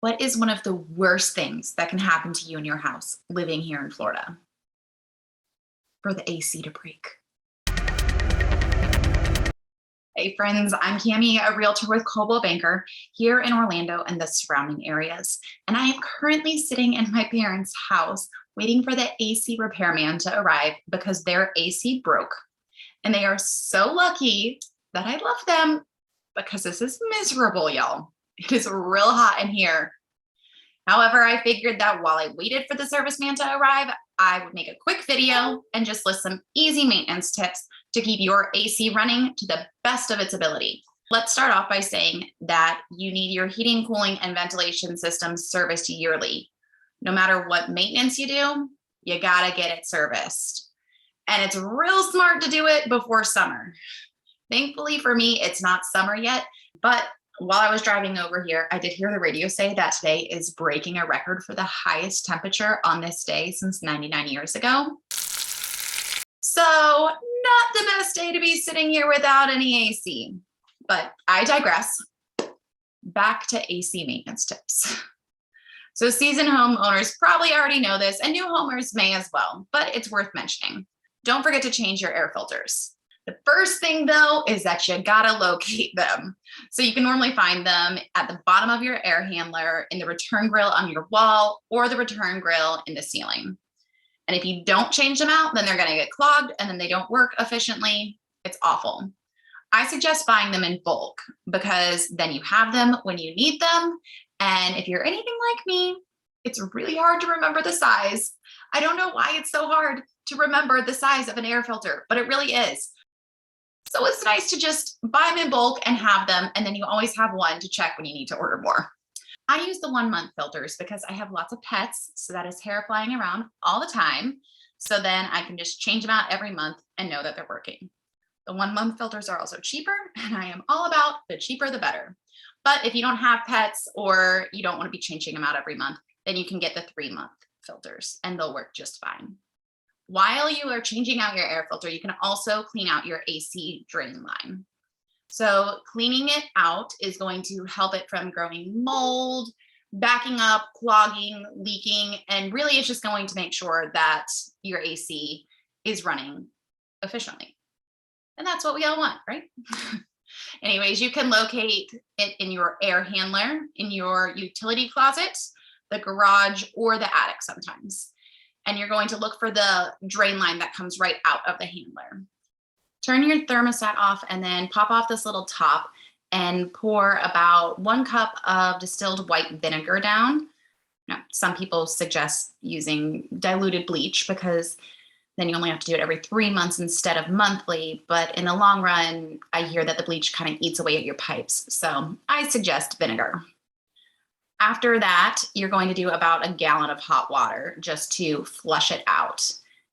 What is one of the worst things that can happen to you in your house living here in Florida? For the AC to break. Hey friends, I'm Cami, a realtor with Coldwell Banker here in Orlando and the surrounding areas. And I am currently sitting in my parents' house waiting for the AC repairman to arrive because their AC broke. And they are so lucky that I love them because this is miserable, y'all. It is real hot in here. However, I figured that while I waited for the serviceman to arrive, I would make a quick video and just list some easy maintenance tips to keep your AC running to the best of its ability. Let's start off by saying that you need your heating, cooling, and ventilation systems serviced yearly. No matter what maintenance you do, you gotta get it serviced. And it's real smart to do it before summer. Thankfully for me, it's not summer yet, but while I was driving over here, I did hear the radio say that today is breaking a record for the highest temperature on this day since 99 years ago. So not the best day to be sitting here without any AC, but I digress. Back to AC maintenance tips. So seasoned homeowners probably already know this, and new homeowners may as well, but it's worth mentioning. Don't forget to change your air filters. The first thing though is that you gotta locate them. So you can normally find them at the bottom of your air handler, in the return grill on your wall, or the return grill in the ceiling. And if you don't change them out, then they're gonna get clogged and then they don't work efficiently. It's awful. I suggest buying them in bulk because then you have them when you need them. And if you're anything like me, it's really hard to remember the size. I don't know why it's so hard to remember the size of an air filter, but it really is. So it's nice to just buy them in bulk and have them, and then you always have one to check when you need to order more. I use the 1 month filters because I have lots of pets, so that is hair flying around all the time. So then I can just change them out every month and know that they're working. The 1 month filters are also cheaper, and I am all about the cheaper the better. But if you don't have pets or you don't want to be changing them out every month, then you can get the 3 month filters and they'll work just fine. While you are changing out your air filter, you can also clean out your AC drain line. So cleaning it out is going to help it from growing mold, backing up, clogging, leaking, and really it's just going to make sure that your AC is running efficiently. And that's what we all want, right? Anyways, you can locate it in your air handler, in your utility closet, the garage, or the attic sometimes. And you're going to look for the drain line that comes right out of the handler. Turn your thermostat off and then pop off this little top and pour about 1 cup of distilled white vinegar down. Now, some people suggest using diluted bleach because then you only have to do it every 3 months instead of monthly. But in the long run, I hear that the bleach kind of eats away at your pipes. So I suggest vinegar. After that, you're going to do about 1 gallon of hot water just to flush it out.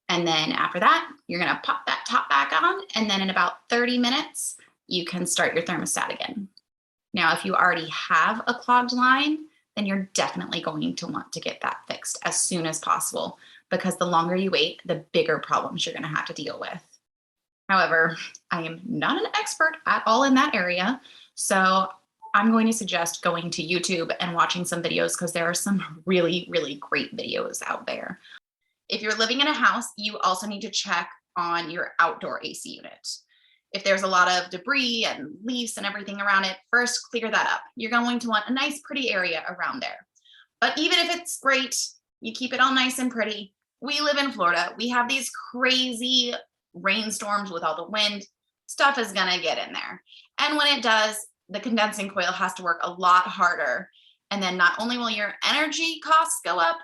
And then after that, you're going to pop that top back on. And then in about 30 minutes, you can start your thermostat again. Now, if you already have a clogged line, then you're definitely going to want to get that fixed as soon as possible, because the longer you wait, the bigger problems you're going to have to deal with. However, I am not an expert at all in that area. So I'm going to suggest going to YouTube and watching some videos because there are some really, really great videos out there. If you're living in a house, you also need to check on your outdoor AC unit. If there's a lot of debris and leaves and everything around it, first clear that up. You're going to want a nice, pretty area around there. But even if it's great, you keep it all nice and pretty. We live in Florida. We have these crazy rainstorms with all the wind. Stuff is gonna get in there. And when it does, the condensing coil has to work a lot harder. And then not only will your energy costs go up,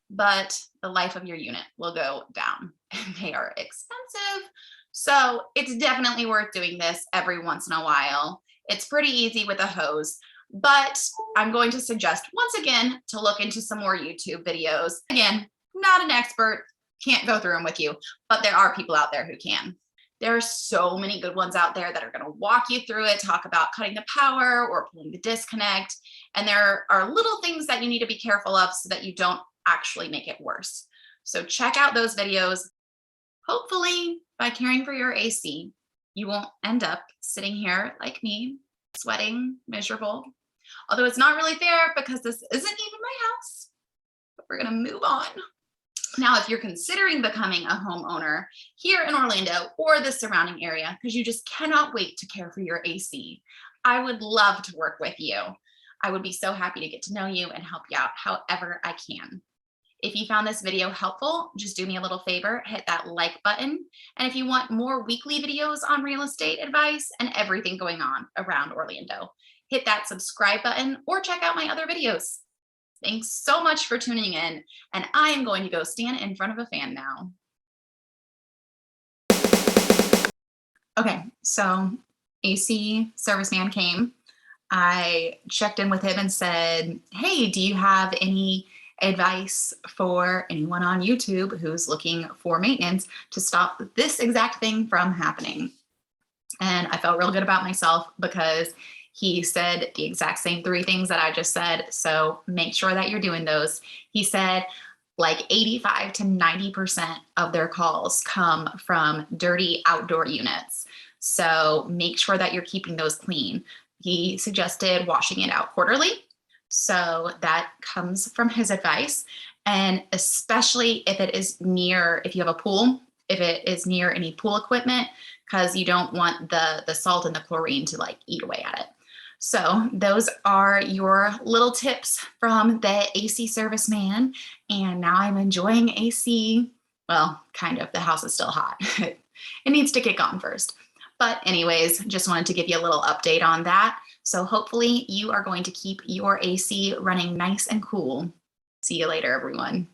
but the life of your unit will go down, and they are expensive. So it's definitely worth doing this every once in a while. It's pretty easy with a hose, but I'm going to suggest once again to look into some more YouTube videos. Again, not an expert, can't go through them with you, but there are people out there who can. There are so many good ones out there that are going to walk you through it, talk about cutting the power or pulling the disconnect. And there are little things that you need to be careful of so that you don't actually make it worse. So check out those videos. Hopefully, by caring for your AC, you won't end up sitting here like me, sweating, miserable. Although it's not really fair because this isn't even my house, but we're gonna move on. Now, if you're considering becoming a homeowner here in Orlando or the surrounding area, because you just cannot wait to care for your AC, I would love to work with you. I would be so happy to get to know you and help you out however I can. If you found this video helpful, just do me a little favor, hit that like button. And if you want more weekly videos on real estate advice and everything going on around Orlando, hit that subscribe button or check out my other videos. Thanks so much for tuning in, and I am going to go stand in front of a fan now. Okay, so AC serviceman came. I checked in with him and said, hey, do you have any advice for anyone on YouTube who's looking for maintenance to stop this exact thing from happening? And I felt real good about myself because he said the exact same 3 things that I just said. So make sure that you're doing those. He said like 85 to 90% of their calls come from dirty outdoor units. So make sure that you're keeping those clean. He suggested washing it out quarterly. So that comes from his advice. And especially if it is near, if you have a pool, if it is near any pool equipment, because you don't want the salt and the chlorine to like eat away at it. So those are your little tips from the AC serviceman. And now I'm enjoying AC. Well, kind of, the house is still hot. It needs to kick on first. But anyways, just wanted to give you a little update on that. So hopefully you are going to keep your AC running nice and cool. See you later, everyone.